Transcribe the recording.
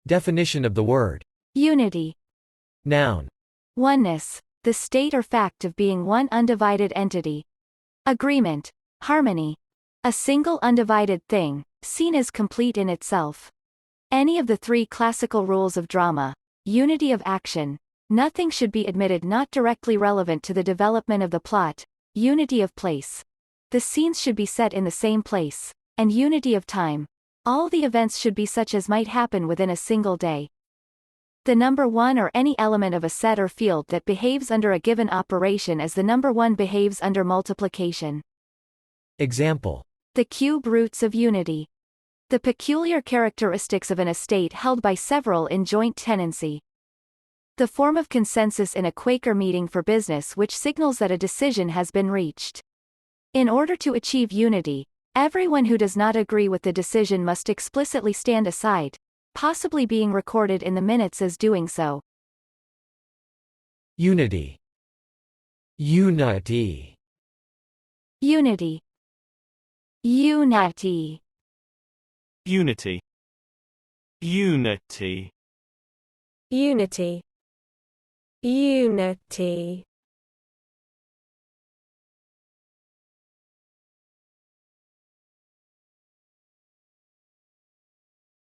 Definition of the word. Unity. Noun. Oneness, the state or fact of being one undivided entity. Agreement. Harmony. A single undivided thing, seen as complete in itself. Any of the three classical rules of drama. Unity of action. Nothing should be admitted not directly relevant to the development of the plot. Unity of place. The scenes should be set in the same place. And unity of time. All the events should be such as might happen within a single day. The number one or any element of a set or field that behaves under a given operation as the number one behaves under multiplication. Example. The cube roots of unity. The peculiar characteristics of an estate held by several in joint tenancy. The form of consensus in a Quaker meeting for business which signals that a decision has been reached. In order to achieve unity, everyone who does not agree with the decision must explicitly stand aside, possibly being recorded in the minutes as doing so. Unity. Unity. Unity. Unity. Unity. Unity. Unity. Unity.